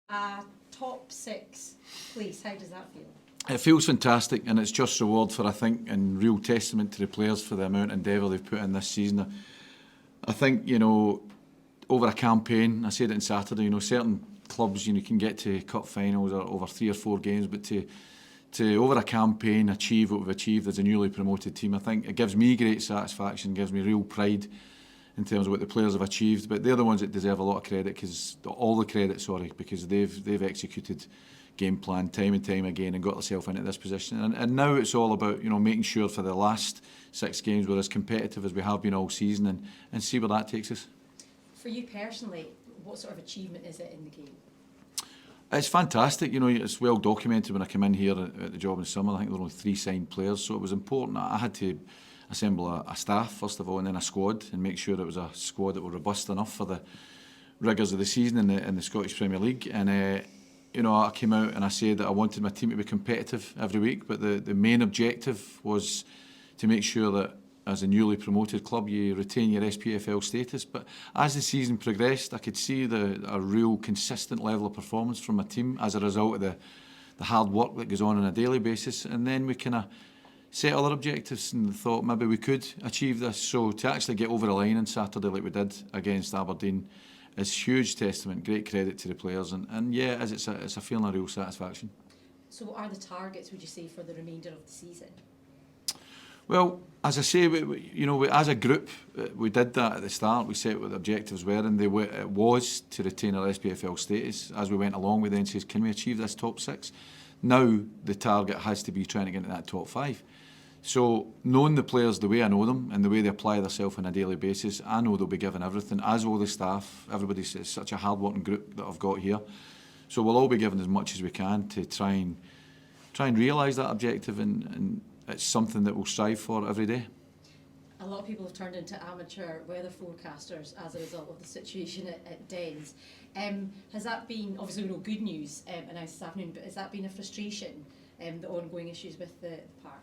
Top six place, how does that feel? It feels fantastic, and it's just reward for, I think, and real testament to the players for the amount of endeavour they've put in this season. I think, over a campaign, I said it on Saturday, certain clubs, you can get to cup finals or over 3 or 4 games, but to over a campaign achieve what we've achieved as a newly promoted team, I think it gives me great satisfaction, gives me real pride in terms of what the players have achieved. But they're the ones that deserve a lot of credit, because they've executed game plan time and time again and got themselves into this position. And now it's all about making sure for the last 6 games we're as competitive as we have been all season, and see where that takes us. For you personally, what sort of achievement is it in the game? It's fantastic, it's well documented when I came in here at the job in summer. I think there were only 3 signed players, so it was important. I had to assemble a staff, first of all, and then a squad, and make sure it was a squad that were robust enough for the rigours of the season in the Scottish Premier League. And I came out and I said that I wanted my team to be competitive every week, but the main objective was to make sure that as a newly promoted club you retain your SPFL status. But as the season progressed, I could see a real consistent level of performance from my team as a result of the hard work that goes on a daily basis. And then we kind of set other objectives and thought maybe we could achieve this. So to actually get over the line on Saturday like we did against Aberdeen is huge testament, great credit to the players, and yeah, it's a feeling of real satisfaction. So what are the targets, would you say, for the remainder of the season? Well, as I say, we, as a group, we did that at the start. We set what the objectives were, and it was to retain our SPFL status. As we went along, we then said, can we achieve this top 6? Now the target has to be trying to get into that top 5. So knowing the players the way I know them and the way they apply themselves on a daily basis, I know they'll be given everything, as will the staff. Everybody's such a hard-working group that I've got here. So we'll all be given as much as we can to try and realise that objective, and it's something that we'll strive for every day. A lot of people have turned into amateur weather forecasters as a result of the situation at Dens. Has that been, obviously we know good news announced this afternoon, but has that been a frustration, the ongoing issues with the park?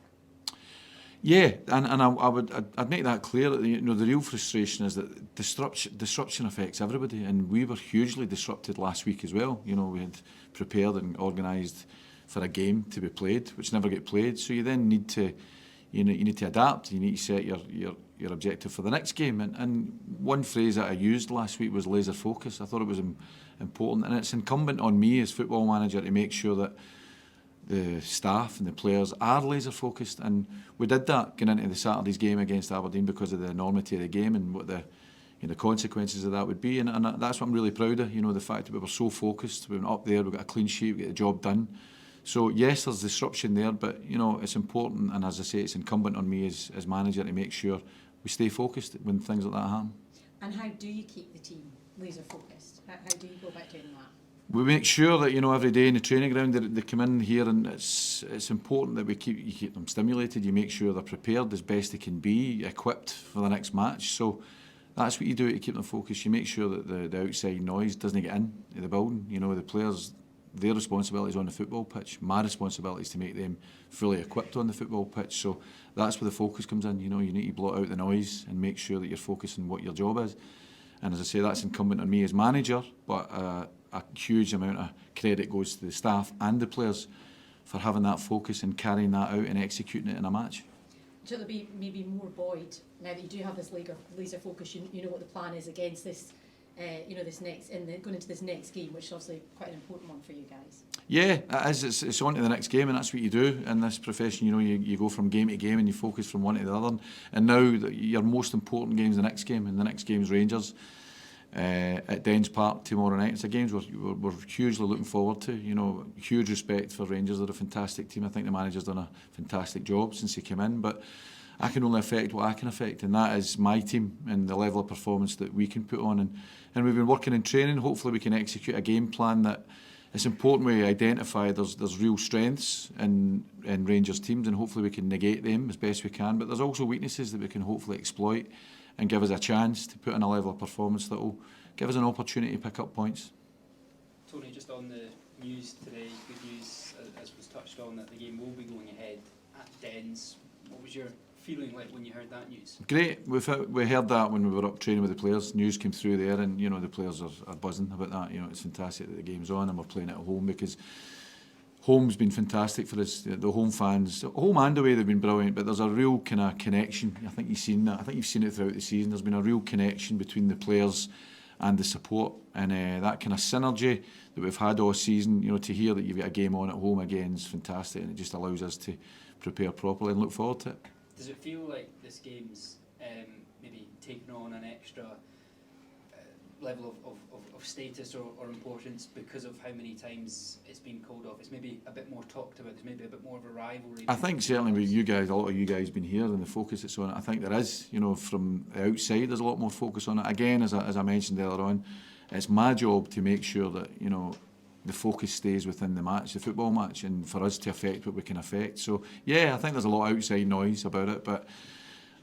Yeah, and I'd make that clear. That the real frustration is that disruption affects everybody, and we were hugely disrupted last week as well. We had prepared and organised for a game to be played, which never get played. So you then need to, you need to adapt. You need to set your objective for the next game. And one phrase that I used last week was laser focus. I thought it was important, and it's incumbent on me as football manager to make sure that the staff and the players are laser focused, and we did that going into the Saturday's game against Aberdeen because of the enormity of the game and what the consequences of that would be, and that's what I'm really proud of. The fact that we were so focused, we went up there, we got a clean sheet, we got the job done. So yes, there's disruption there, but it's important, and as I say, it's incumbent on me as manager to make sure we stay focused when things like that happen. And how do you keep the team laser focused? How do you go about doing that? We make sure that every day in the training ground they come in here, and it's important that you keep them stimulated. You make sure they're prepared as best they can be, equipped for the next match. So that's what you do to keep them focused. You make sure that the outside noise doesn't get in the building. The players, their responsibility is on the football pitch. My responsibility is to make them fully equipped on the football pitch. So that's where the focus comes in. You need to blot out the noise and make sure that you're focusing on what your job is. And as I say, that's incumbent on me as manager, but a huge amount of credit goes to the staff and the players for having that focus and carrying that out and executing it in a match. Should there be maybe more buoyed now that you do have this laser focus? You know what the plan is against this, going into this next game, which is obviously quite an important one for you guys. Yeah, it is. It's on to the next game, and that's what you do in this profession. You go from game to game and you focus from one to the other. And now your most important game is the next game, and the next game is Rangers at Dens Park tomorrow night. It's a game we're hugely looking forward to. Huge respect for Rangers. They're a fantastic team. I think the manager's done a fantastic job since he came in, but I can only affect what I can affect, and that is my team and the level of performance that we can put on. And we've been working in training. Hopefully we can execute a game plan that it's important we identify there's real strengths in Rangers teams, and hopefully we can negate them as best we can. But there's also weaknesses that we can hopefully exploit and give us a chance to put in a level of performance that will give us an opportunity to pick up points. Tony, just on the news today, good news, as was touched on, that the game will be going ahead at Dens. What was your feeling like when you heard that news? Great. We heard that when we were up training with the players. News came through there, and you know the players are buzzing about that. You know, it's fantastic that the game's on and we're playing it at home, because home's been fantastic for us. The home fans, home and away, they've been brilliant. But there's a real kind of connection. I think you've seen that. I think you've seen it throughout the season. There's been a real connection between the players and the support, and that kind of synergy that we've had all season. You know, to hear that you've got a game on at home again is fantastic, and it just allows us to prepare properly and look forward to it. Does it feel like this game's maybe taken on an extra level of status or importance because of how many times it's been called off? It's maybe a bit more talked about. There's maybe a bit more of a rivalry. I think certainly with you guys, a lot of you guys been here and the focus that's on it. I think there is, you know, from the outside, there's a lot more focus on it. Again, as I mentioned earlier on, it's my job to make sure that, you know, the focus stays within the match, the football match, and for us to affect what we can affect. So, yeah, I think there's a lot of outside noise about it, but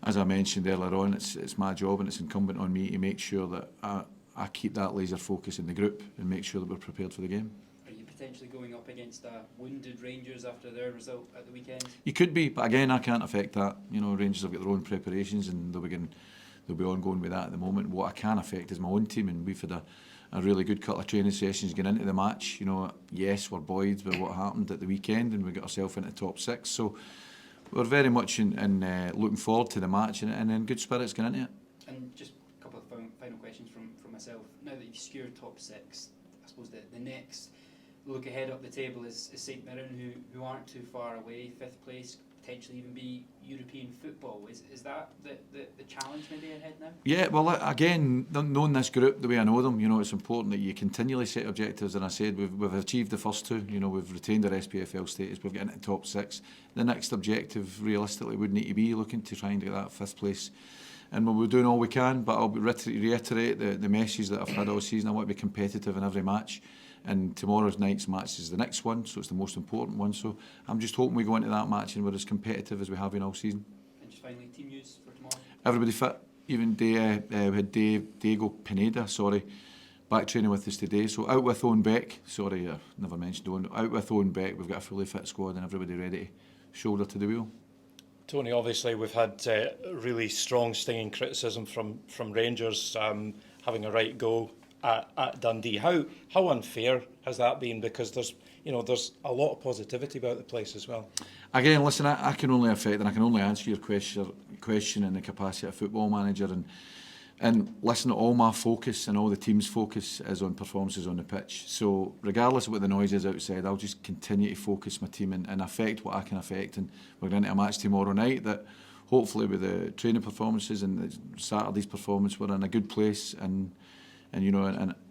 as I mentioned earlier on, it's my job and it's incumbent on me to make sure that I keep that laser focus in the group and make sure that we're prepared for the game. Are you potentially going up against wounded Rangers after their result at the weekend? You could be, but again, I can't affect that. You know, Rangers have got their own preparations and they'll be ongoing with that at the moment. What I can affect is my own team, and we've had a really good couple of training sessions going into the match. You know, yes, we're buoyed by what happened at the weekend and we got ourselves into the top 6. So we're very much in looking forward to the match and in good spirits going into it. And just a couple of final questions from myself. Now that you've secured top 6, I suppose the next look ahead up the table is St Mirren, who aren't too far away, 5th place, potentially even be European football. Is that the challenge maybe ahead now? Yeah, well, again, knowing this group the way I know them, you know, it's important that you continually set objectives. And I said we've achieved the first 2. You know, we've retained our SPFL status. We've got into the top 6. The next objective, realistically, would need to be looking to try and get that 5th place. And we're doing all we can. But I'll reiterate the message that I've had all season. I want to be competitive in every match. And tomorrow's night's match is the next one, so it's the most important one. So I'm just hoping we go into that match and we're as competitive as we have been all season. And just finally, team news for tomorrow? Everybody fit. Even we had Diego Pineda, back training with us today. So out with Owen Beck. Sorry, I never mentioned Owen. Out with Owen Beck. We've got a fully fit squad and everybody ready to shoulder to the wheel. Tony, obviously we've had really strong stinging criticism from Rangers having a right go at Dundee. How unfair has that been? Because there's a lot of positivity about the place as well. Again, listen, I can only affect and I can only answer your question in the capacity of football manager, and listen, all my focus and all the team's focus is on performances on the pitch. So regardless of what the noise is outside, I'll just continue to focus my team and affect what I can affect. And we're going into a match tomorrow night that hopefully with the training performances and Saturday's performance, we're in a good place and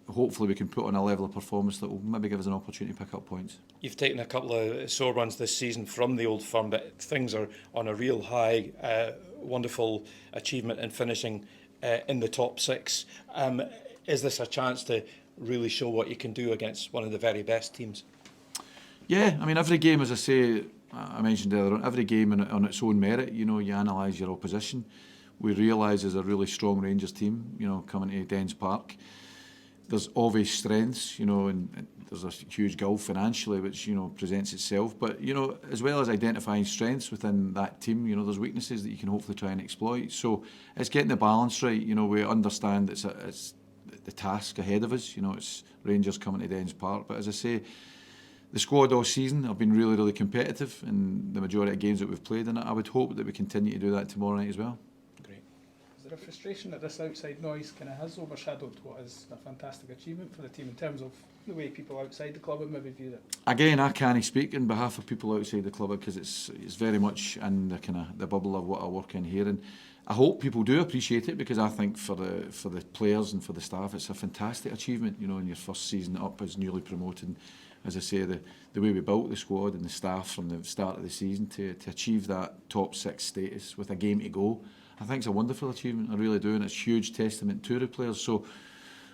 hopefully we can put on a level of performance that will maybe give us an opportunity to pick up points. You've taken a couple of sore runs this season from the Old Firm, but things are on a real high. Wonderful achievement in finishing in the top 6. Is this a chance to really show what you can do against one of the very best teams? Yeah, I mean, every game, as I say, I mentioned earlier on, every game on its own merit. You know, you analyse your opposition. We realise there's a really strong Rangers team, you know, coming to Dens Park. There's obvious strengths, you know, and there's a huge gulf financially which, you know, presents itself. But, you know, as well as identifying strengths within that team, you know, there's weaknesses that you can hopefully try and exploit. So it's getting the balance right. You know, we understand it's the task ahead of us. You know, it's Rangers coming to Dens Park. But as I say, the squad all season have been really, really competitive in the majority of games that we've played, and I would hope that we continue to do that tomorrow night as well. Is there a frustration that this outside noise kind of has overshadowed what is a fantastic achievement for the team in terms of the way people outside the club have maybe viewed it? Again, I can't speak on behalf of people outside the club because it's very much in the kind of the bubble of what I work in here, and I hope people do appreciate it because I think for the players and for the staff it's a fantastic achievement. You know, in your first season up as newly promoted. As I say, the way we built the squad and the staff from the start of the season to achieve that top 6 status with a game to go, I think it's a wonderful achievement. I really do, and it's a huge testament to the players. So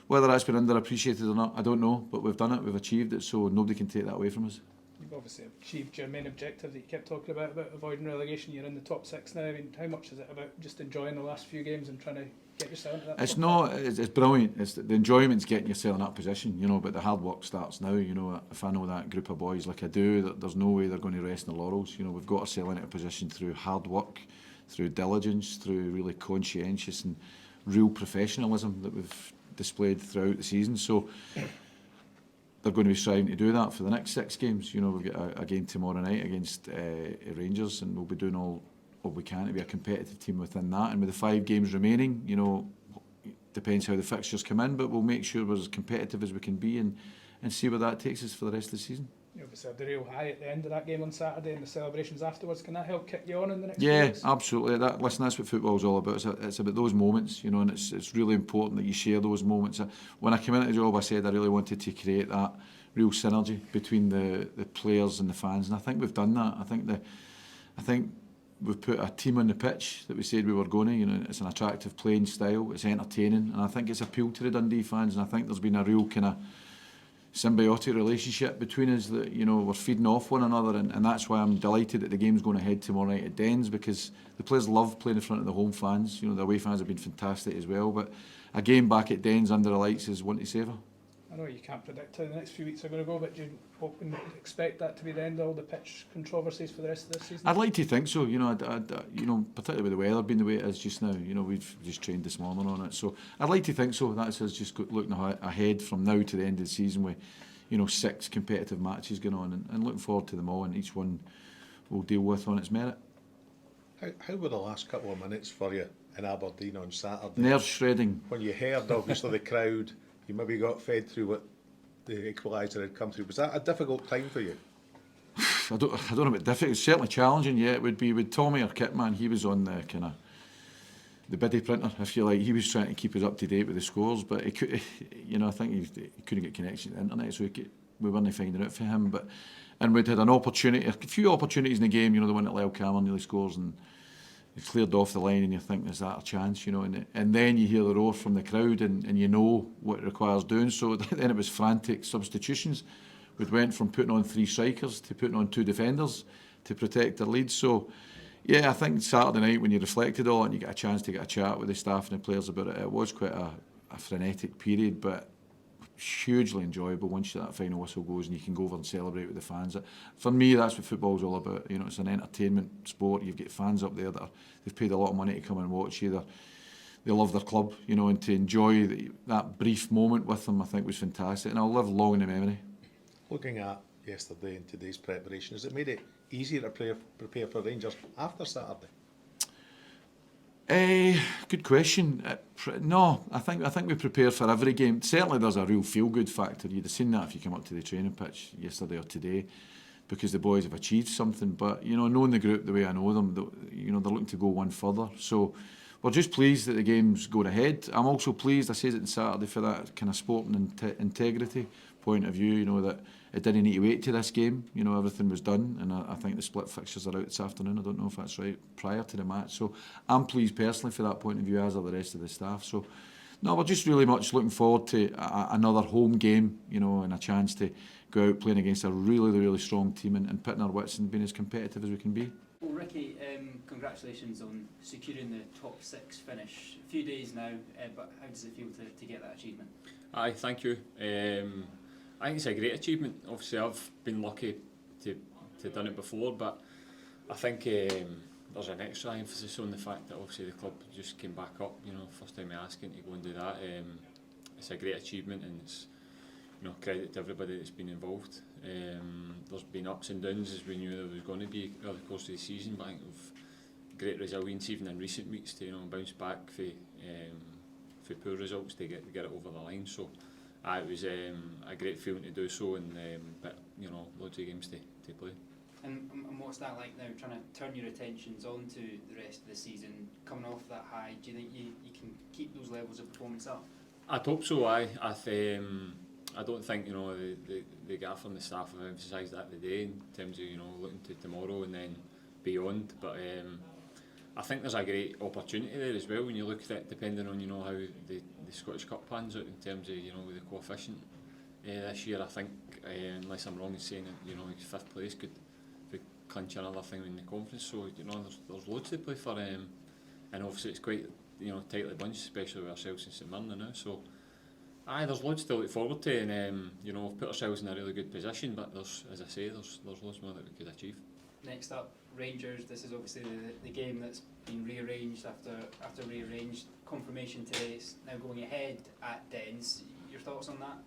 whether that's been underappreciated or not, I don't know, but we've done it, we've achieved it, so nobody can take that away from us. You've obviously achieved your main objective that you kept talking about avoiding relegation. You're in the top 6 now. I mean, how much is it about just enjoying the last few games and trying to get yourself into that? It's not. It's brilliant. The enjoyment's getting yourself in that position, you know. But the hard work starts now. You know, if I know that group of boys like I do, there's no way they're going to rest in the laurels. You know, we've got ourselves into a position through hard work, through diligence, through really conscientious and real professionalism that we've displayed throughout the season. So they're going to be striving to do that for the next 6 games. You know, we've got a game tomorrow night against Rangers, and we'll be doing all what we can to be a competitive team within that. And with the 5 games remaining, you know, depends how the fixtures come in, but we'll make sure we're as competitive as we can be and see where that takes us for the rest of the season. You obviously had the real high at the end of that game on Saturday and the celebrations afterwards. Can that help kick you on in the next few Yeah, weeks? absolutely. Listen, that's what football's all about. It's about those moments, you know, and it's really important that you share those moments. When I came into the job, I said I really wanted to create that real synergy between the players and the fans, and I think we've done that. I think we've put a team on the pitch that we said we were going to. You know, it's an attractive playing style, it's entertaining, and I think it's appealed to the Dundee fans. And I think there's been a real kind of symbiotic relationship between us that, you know, we're feeding off one another, and that's why I'm delighted that the game's going ahead tomorrow night at Dens, because the players love playing in front of the home fans. You know, the away fans have been fantastic as well, but a game back at Dens under the lights is one to savour. I know you can't predict how the next few weeks are going to go, but do you hope and expect that to be the end of all the pitch controversies for the rest of this season? I'd like to think so. You know, you know, particularly with the weather being the way it is just now. You know, we've just trained this morning on it, so I'd like to think so. That's us just looking ahead from now to the end of the season with, you know, 6 competitive matches going on, and looking forward to them all, and each one we'll deal with on its merit. How were the last couple of minutes for you in Aberdeen on Saturday? Nerve shredding. When you heard, obviously, the crowd, you maybe got fed through what the equaliser had come through. Was that a difficult time for you? I don't know about difficult. It's certainly challenging. Yeah, it would be with Tommy, our kit man. He was on the kind of the biddy printer, if you like. He was trying to keep us up to date with the scores, but he could, you know, I think he couldn't get connection to the internet, so we weren't finding out for him. And we'd had a few opportunities in the game. You know, the one that Lyle Cameron nearly scores and it cleared off the line, and you think, is that a chance? You know, and then you hear the roar from the crowd, and you know what it requires doing. So then it was frantic substitutions. We went from putting on 3 strikers to putting on 2 defenders to protect their lead. So yeah, I think Saturday night, when you reflected on it and you get a chance to get a chat with the staff and the players about it, it was quite a frenetic period, but hugely enjoyable once that final whistle goes and you can go over and celebrate with the fans. For me, that's what football's all about. You know, it's an entertainment sport. You've got fans up there that they've paid a lot of money to come and watch you. They love their club, you know, and to enjoy that brief moment with them, I think was fantastic, and I'll live long in the memory. Looking at yesterday and today's preparation, has it made it easier to prepare for Rangers after Saturday? Good question. No, I think we prepare for every game. Certainly there's a real feel-good factor. You'd have seen that if you come up to the training pitch yesterday or today, because the boys have achieved something. But, you know, knowing the group the way I know them, you know, they're looking to go one further. So we're just pleased that the game's going ahead. I'm also pleased, I said it on Saturday, for that kind of sporting integrity point of view, you know, that it didn't need to wait to this game. You know, everything was done, and I think the split fixtures are out this afternoon. I don't know if that's right, prior to the match. So I'm pleased personally for that point of view, as are the rest of the staff. So no, we're just really much looking forward to another home game, you know, and a chance to go out playing against a really, really strong team and putting our wits and being as competitive as we can be. Well, Ricky, congratulations on securing the top 6 finish. A few days now, but how does it feel to get that achievement? Aye, thank you. I think it's a great achievement. Obviously, I've been lucky to done it before, but I think there's an extra emphasis on the fact that obviously the club just came back up. You know, first time asking to go and do that. It's a great achievement, and it's, you know, credit to everybody that's been involved. There's been ups and downs, as we knew there was going to be over the course of the season, but I think we've great resilience even in recent weeks to, you know, bounce back for poor results to get it over the line. So it was a great feeling to do so, and but, you know, loads of games to play. And what's that like now, trying to turn your attentions onto the rest of the season, coming off that high? Do you think you can keep those levels of performance up? I'd hope so. I don't think, you know, the gaffer and the staff have emphasised that today in terms of, you know, looking to tomorrow and then beyond. But I think there's a great opportunity there as well when you look at it, depending on, you know, how the Scottish Cup pans out in terms of, you know, with the coefficient this year. I think, unless I'm wrong in saying it, you know, 5th place could clinch another thing in the conference. So, you know, there's loads to play for, and obviously it's quite, you know, tightly bunched, especially with ourselves in St Mirren now. So there's loads to look forward to, and you know, we've put ourselves in a really good position, but there's, as I say, there's loads more that we could achieve. Next up, Rangers. This is obviously the game that's been rearranged after rearranged. Confirmation today. It's now going ahead at Dens. Your thoughts on that?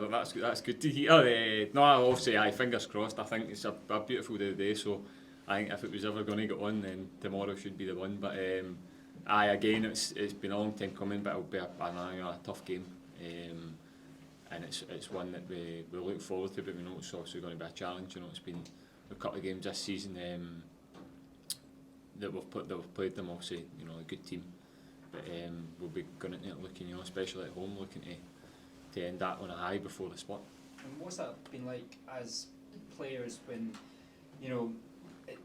Well, that's good to hear. No, obviously, fingers crossed. I think it's a beautiful day today, so I think if it was ever going to get on, then tomorrow should be the one. But again, it's been a long time coming, but it'll be a tough game, and it's one that we look forward to, but we know it's also going to be a challenge. You know, it's been a couple of games this season that we've played them. Obviously, you know, a good team, but we'll be going into it looking, you know, especially at home, looking to end that on a high before the split. And what's that been like as players when, you know,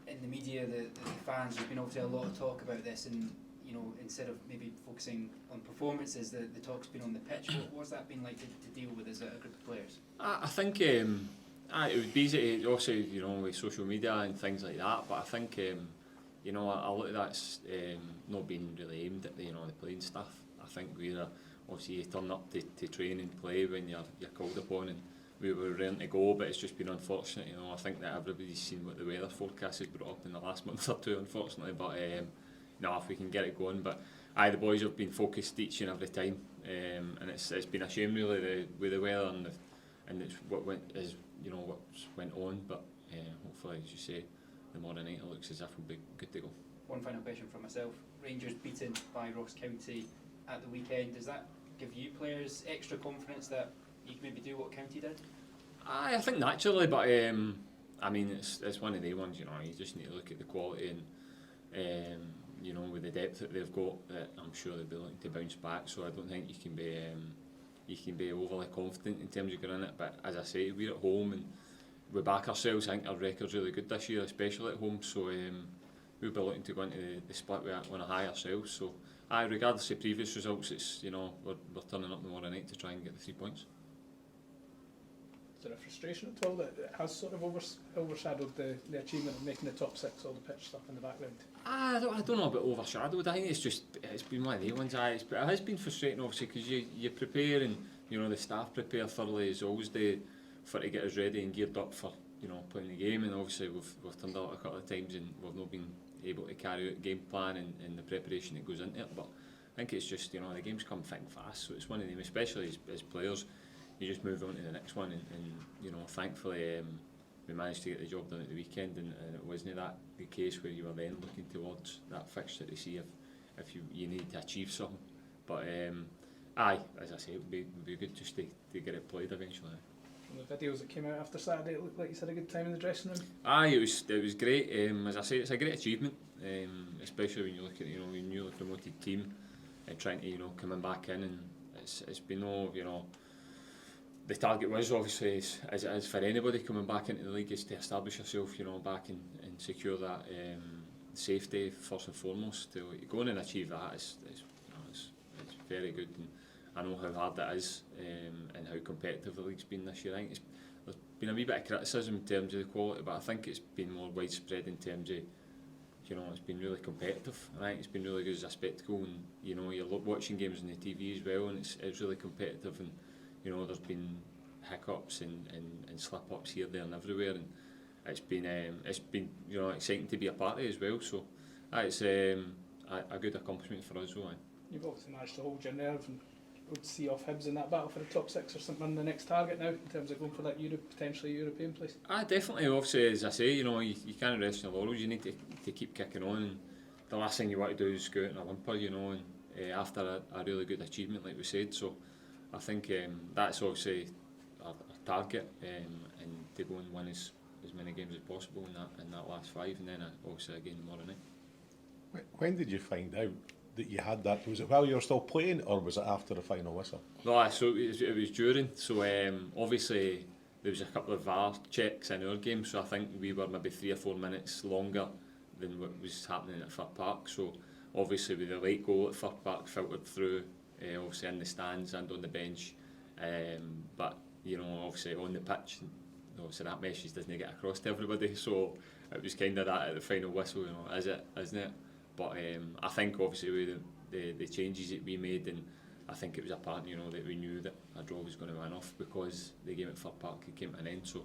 in the media, the fans, there's been obviously a lot of talk about this, and, you know, instead of maybe focusing on performances, the talk's been on the pitch. What's that been like to deal with as a group of players? I think it would be easy to, also, you know, with social media and things like that, but I think, you know, a lot of that's not being really aimed at the, you know, the playing staff. I think we're obviously you turn up to train and play when you're called upon, and we were ready to go, but it's just been unfortunate. You know, I think that everybody's seen what the weather forecast has brought up in the last month or two, unfortunately. But no, if we can get it going. But the boys have been focused each and every time, and it's been a shame really with the weather and it's what went on. But hopefully, as you say, tomorrow night it looks as if we'll be good to go. One final question from myself. Rangers beaten by Ross County at the weekend. Does that give you players extra confidence that you can maybe do what County did? I think naturally, but I mean it's one of the ones. You know, you just need to look at the quality and you know, with the depth that they've got, that I'm sure they'll be looking to bounce back. So I don't think you can be overly confident in terms of going in it. But as I say, we're at home and we back ourselves. I think our record's really good this year, especially at home. So we'll be looking to go into the split on a high ourselves. So regardless of previous results, it's, you know, we're turning up tomorrow night to try and get the 3 points. Is there a frustration at all that it has sort of overshadowed the achievement of making the top 6, all the pitch stuff in the background? I don't know about overshadowed. I think it's been one of the ones. It has been frustrating, obviously, because you prepare, and you know the staff prepare thoroughly as always do to get us ready and geared up for, you know, playing the game. And obviously we've turned out a couple of times and we've not been able to carry out the game plan and the preparation that goes into it. But I think it's just, you know, the games come thick and fast, so it's one of them, especially as players. You just move on to the next one, and you know, thankfully we managed to get the job done at the weekend, and it wasn't that the case where you were then looking towards that fixture to see if you needed to achieve something. But as I say, it would be good just to get it played eventually. From the videos that came out after Saturday, it looked like you had a good time in the dressing room. It was great. As I say, it's a great achievement, especially when you look at, you know, a newly promoted team and trying to, you know, coming back in, and it's been no, you know. The target was obviously, as it is for anybody coming back into the league, is to establish yourself, you know, back and secure that safety first and foremost. To go in and achieve that is it's very good, and I know how hard that is, and how competitive the league's been this year. I think there's been a wee bit of criticism in terms of the quality, but I think it's been more widespread in terms of, you know, it's been really competitive. And I think it's been really good as a spectacle, and you know, you're watching games on the TV as well, and it's really competitive. And you know, there's been hiccups and slip-ups here, there and everywhere, and it's been you know, exciting to be a part of it as well. So it's a good accomplishment for us. You've obviously managed to hold your nerve and see off Hibs in that battle for the top 6 or something on the next target now, in terms of going for that potentially European place. Definitely. Obviously, as I say, you know, you can't rest on your laurels. You need to keep kicking on, and the last thing you want to do is go out in a whimper, you know, and after a really good achievement, like we said. So I think that's obviously our target, and to go and win as many games as possible in that last 5, and then obviously again tomorrow night. When did you find out that you had that? Was it while you were still playing, or was it after the final whistle? No, so it was during. So obviously there was a couple of VAR checks in our game, so I think we were maybe 3 or 4 minutes longer than what was happening at Fir Park. So obviously with the late goal at Fir Park filtered through, obviously in the stands and on the bench, but you know, obviously on the pitch, obviously that message doesn't get across to everybody. So it was kind of that at the final whistle, you know, isn't it? But I think obviously with the changes that we made, and I think it was apparent, you know, that we knew that a draw was going to win off because the game at Fir Park came to an end. So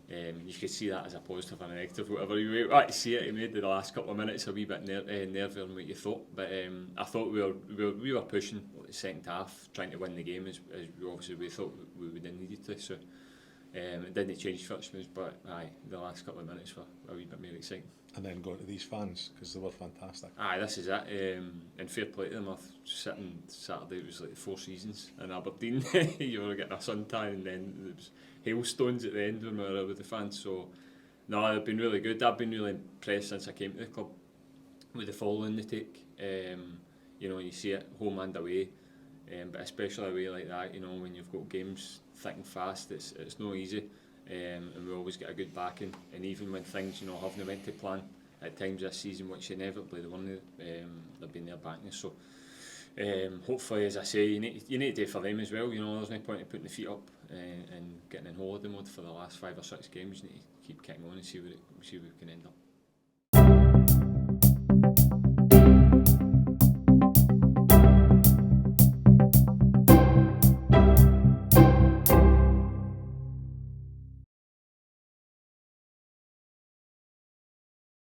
You could see that as a positive and a negative, whatever you like to see it. He made the last couple of minutes a wee bit nervier than what you thought, but I thought we were pushing the second half, trying to win the game as we thought we would have needed to. So it didn't change first moves, but the last couple of minutes were a wee bit more exciting. And then going to these fans, because they were fantastic. This is it. And fair play to them. I've sitting Saturday, it was like 4 Seasons in Aberdeen. You were getting a suntan, and then there was hailstones at the end when we were with the fans. So, no, they've been really good. I've been really impressed since I came to the club with the following they take. You know, you see it home and away, but especially away like that. You know, when you've got games thick and fast, it's no easy. And we always get a good backing, and even when things, you know, haven't went to plan at times this season, which inevitably they weren't, they've been there backing us. So hopefully, as I say, you need to do it for them as well. You know, there's no point in putting the feet up and getting in holiday mode for the last 5 or 6 games. You need to keep kicking on and see where we can end up.